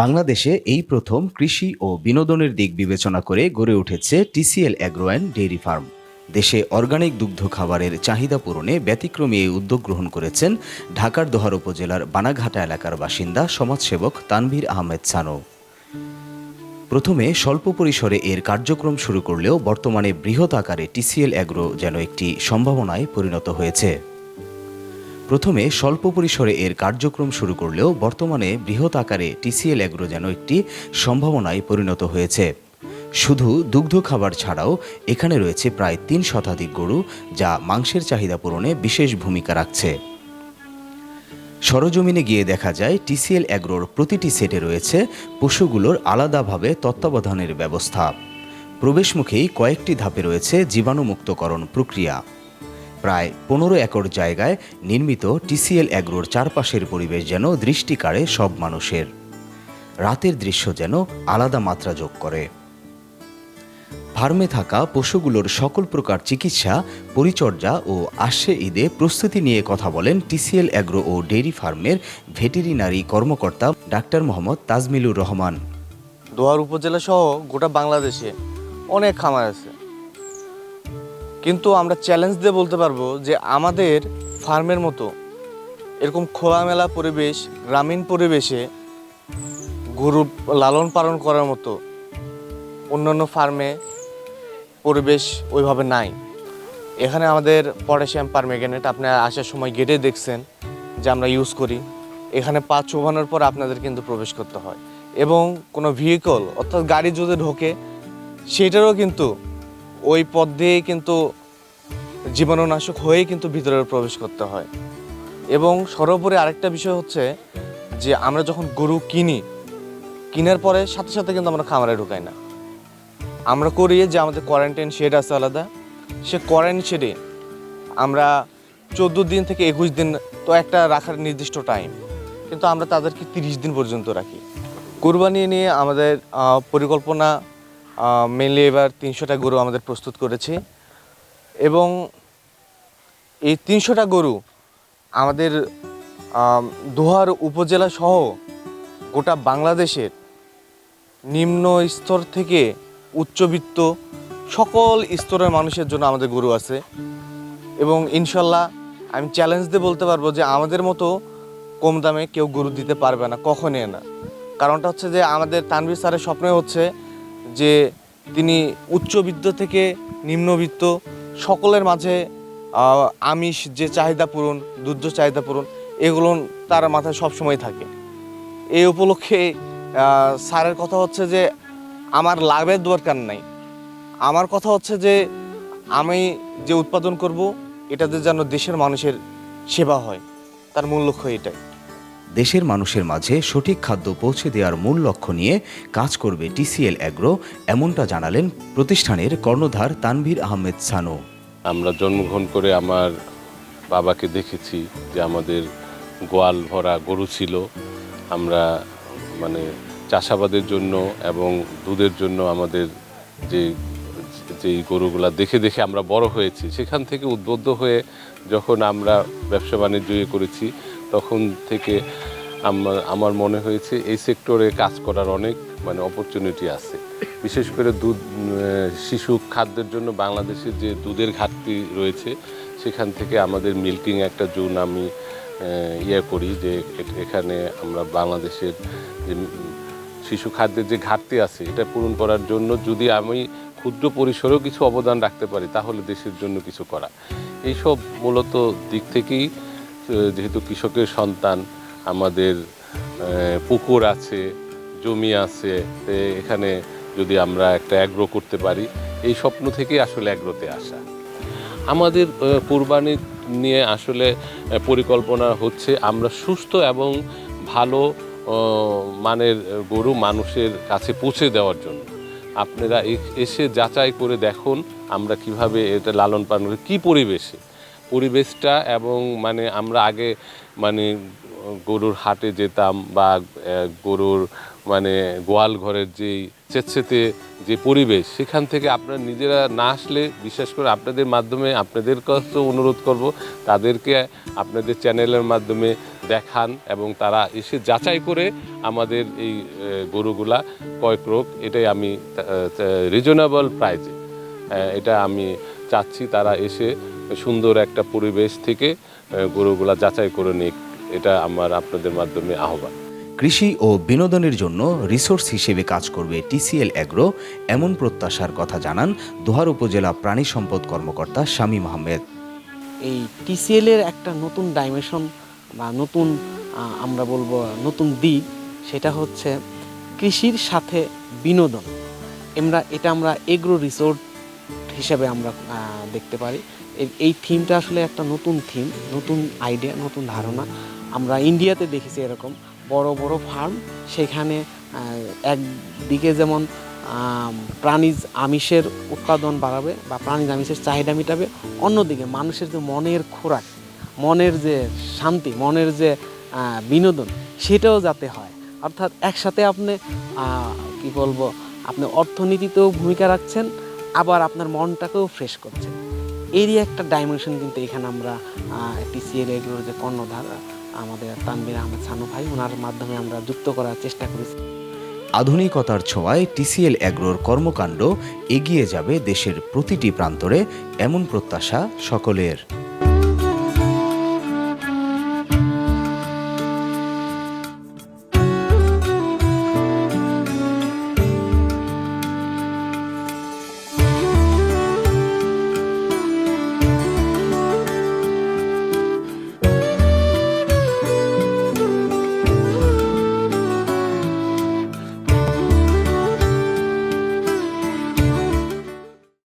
বাংলাদেশে এই প্রথম কৃষি ও বিনোদনের দিক বিবেচনা করে গড়ে উঠেছে TCL agro and dairy farm. দেশে অর্গানিক দুগ্ধ খাবারের চাহিদা পূরণে ব্যতিক্রমী এই উদ্যোগ গ্রহণ করেছেন ঢাকার দোহার উপজেলার বানাঘাটা এলাকার বাসিন্দা সমাজসেবক তানভীর আহমেদ সানো। প্রথমে স্বল্প পরিসরে এর কার্যক্রম শুরু করলেও বর্তমানে বৃহৎ আকারে টিসিএল অ্যাগ্রো যেন একটি সম্ভাবনায় পরিণত হয়েছে। টিসিএল অ্যাগ্রো যেন একটি সম্ভাবনায় পরিণত হয়েছে। শুধু দুগ্ধ খাবার ছাড়াও এখানে রয়েছে প্রায় ৩ শতাধিক গরু, যা মাংসের চাহিদা পূরণে বিশেষ ভূমিকা রাখছে। সরজমিনে গিয়ে দেখা যায় টিসিএল অ্যাগ্রোর প্রতিটি সেটে রয়েছে পশুগুলোর আলাদাভাবে তত্ত্বাবধানের ব্যবস্থা। প্রবেশমুখেই কয়েকটি ধাপে রয়েছে জীবাণুমুক্তকরণ প্রক্রিয়া। প্রায় ১৫ একর জায়গায় নির্মিত টিসিএল অ্যাগ্রোর চারপাশের পরিবেশ যেন দৃষ্টি কাড়ে সব মানুষের। রাতের দৃশ্য যেন আলাদা মাত্রা যোগ করে। ফার্মে থাকা পশুগুলোর সকল প্রকার চিকিৎসা, পরিচর্যা ও আসছে ঈদে প্রস্তুতি নিয়ে কথা বলেন টিসিএল অ্যাগ্রো ও ডেইরি ফার্মের ভেটেরিনারি কর্মকর্তা ডাক্তার মোহাম্মদ তাজমিলুর রহমান। দোহার উপজেলা সহ গোটা বাংলাদেশে অনেক খামার আছে, কিন্তু আমরা চ্যালেঞ্জ দিয়ে বলতে পারবো যে আমাদের ফার্মের মতো এরকম খোলামেলা পরিবেশ, গ্রামীণ পরিবেশে গরু লালন পালন করার মতো অন্যান্য ফার্মে পরিবেশ ওইভাবে নাই। এখানে আমাদের পটাশিয়াম পারম্যাঙ্গানেট আপনারা আসার সময় গেটে দেখছেন যে আমরা ইউজ করি। এখানে পা চোবানোর পর আপনাদের কিন্তু প্রবেশ করতে হয়, এবং কোনো ভেহিকল অর্থাৎ গাড়ি যদি ঢোকে সেটারও কিন্তু ওই পথ দিয়ে কিন্তু জীবাণুনাশক হয়ে কিন্তু ভিতরে প্রবেশ করতে হয়। এবং সর্বোপরি আরেকটা বিষয় হচ্ছে যে আমরা যখন গরু কেনার পরে সাথে সাথে কিন্তু আমরা খামারে ঢুকাই না। আমরা করি যে আমাদের কোয়ারেন্টাইন শেড আছে আলাদা, সে কোয়ারেন্টাইন শেডে আমরা 14 দিন থেকে 21 দিন তো একটা রাখার নির্দিষ্ট টাইম, কিন্তু আমরা তাদেরকে 30 দিন পর্যন্ত রাখি। কুরবানি নিয়ে আমাদের পরিকল্পনা মেনলি এবার 300টা গরু আমাদের প্রস্তুত করেছি, এবং এই 300টা গরু আমাদের দোহার উপজেলা সহ গোটা বাংলাদেশের নিম্ন স্তর থেকে উচ্চবিত্ত সকল স্তরের মানুষের জন্য আমাদের গরু আছে। এবং ইনশাল্লাহ আমি চ্যালেঞ্জ দিয়ে বলতে পারবো যে আমাদের মতো কম দামে কেউ গরু দিতে পারবে না, কখনই না। কারণটা হচ্ছে যে আমাদের তানভীর স্যারের স্বপ্ন হচ্ছে যে তিনি উচ্চবিত্ত থেকে নিম্নবিত্ত সকলের মাঝে আমিষ যে চাহিদা পূরণ, দুগ্ধ চাহিদা পূরণ, এগুলো তার মাথায় সবসময় থাকে। এই উপলক্ষে স্যারের কথা হচ্ছে যে আমার লাভের দরকার নাই, আমার কথা হচ্ছে যে আমি যে উৎপাদন করব এটাতে যেন দেশের মানুষের সেবা হয়, তার মূল লক্ষ্য এটাই। দেশের মানুষের মাঝে সঠিক খাদ্য পৌঁছে দেওয়ার মূল লক্ষ্য নিয়ে কাজ করবে টিসিএল অ্যাগ্রো, এমনটা জানালেন প্রতিষ্ঠানের কর্ণধার তানভীর আহমেদ সানো। আমরা জন্মগ্রহণ করে আমার বাবাকে দেখেছি যে আমাদের গোয়াল ভরা গরু ছিল। আমরা চাষাবাদের জন্য এবং দুধের জন্য আমাদের যেই গরুগুলা দেখে দেখে আমরা বড় হয়েছি, সেখান থেকে উদ্বুদ্ধ হয়ে যখন আমরা ব্যবসা বাণিজ্য করেছি, তখন থেকে আমার মনে হয়েছে এই সেক্টরে কাজ করার অনেক অপরচুনিটি আছে। বিশেষ করে দুধ শিশু খাদ্যের জন্য বাংলাদেশের যে দুধের ঘাটতি রয়েছে, সেখান থেকে আমাদের মিল্কিং একটা জোন আমি করি যে এখানে আমরা বাংলাদেশের যে শিশু খাদ্যের যে ঘাটতি আছে এটা পূরণ করার জন্য যদি আমি ক্ষুদ্র পরিসরেও কিছু অবদান রাখতে পারি, তাহলে দেশের জন্য কিছু করা। এইসব মূলত দিক থেকেই, যেহেতু কৃষকের সন্তান, আমাদের পুকুর আছে, জমি আছে, এখানে যদি আমরা একটা অ্যাগ্রো করতে পারি, এই স্বপ্ন থেকেই আসলে অ্যাগ্রোতে আসা। আমাদের কুরবানি নিয়ে আসলে পরিকল্পনা হচ্ছে আমরা সুস্থ এবং ভালো মানের গরু মানুষের কাছে পৌঁছে দেওয়ার জন্য। আপনারা এসে যাচাই করে দেখুন আমরা কিভাবে এটা লালন পালন করি, কী পরিবেশটা, এবং আমরা আগে গরুর হাটে যেতাম বা গরুর গোয়াল ঘরের যেই স্বেচ্ছেতে যে পরিবেশ, সেখান থেকে আপনারা নিজেরা না আসলে বিশ্বাস করে আপনাদের মাধ্যমে আপনাদের কাছেও অনুরোধ করব তাদেরকে আপনাদের চ্যানেলের মাধ্যমে দেখান এবং তারা এসে যাচাই করে আমাদের এই গরুগুলা ক্রয় করুক। এটাই আমি রিজনেবল প্রাইজে এটা আমি চাচ্ছি তারা এসে সুন্দর একটা পরিবেশ থেকে গরুগুলা যাচাই করে নিক। এটা আমার আপনাদের মাধ্যমে আহ্বান। কৃষি ও বিনোদনের জন্য রিসোর্স হিসেবে কাজ করবে টিসিএল অ্যাগ্রো, এমন প্রত্যাশার কথা জানান দোহার উপজেলা প্রাণী সম্পদ কর্মকর্তা শামীম আহমেদ। এই টিসিএল এর একটা নতুন ডাইমেনশন বা নতুন আমরা বলবো নতুন দিক, সেটা হচ্ছে কৃষির সাথে বিনোদন। আমরা এগ্রো রিসোর্ট হিসেবে আমরা দেখতে পারি। এই থিমটা আসলে একটা নতুন থিম, নতুন আইডিয়া, নতুন ধারণা। আমরা ইন্ডিয়াতে দেখেছি এরকম বড় বড় ফার্ম, সেখানে একদিকে যেমন প্রাণীজ আমিষের উৎপাদন বাড়াবে বা প্রাণীজ আমিষের চাহিদা মেটাবে, অন্যদিকে মানুষের যে মনের খোরাক, মনের যে শান্তি, মনের যে বিনোদন, সেটাও যাতে হয়। অর্থাৎ একসাথে আপনি কি বলবো, আপনি অর্থনীতিতেও ভূমিকা রাখছেন, আবার আপনার মনটাকেও ফ্রেশ করছেন। এরই একটা ডাইমেনশন কিন্তু এখানে আমরা টিসিএল এগুলোর যে কর্ণধার আমাদের তানভীর আহমেদ সানু ভাই, ওনার মাধ্যমে আমরা যুক্ত করার চেষ্টা করেছি। আধুনিকতার ছোঁয়ায় টিসিএল অ্যাগ্রোর কর্মকাণ্ড এগিয়ে যাবে দেশের প্রতিটি প্রান্তরে, এমন প্রত্যাশা সকলের।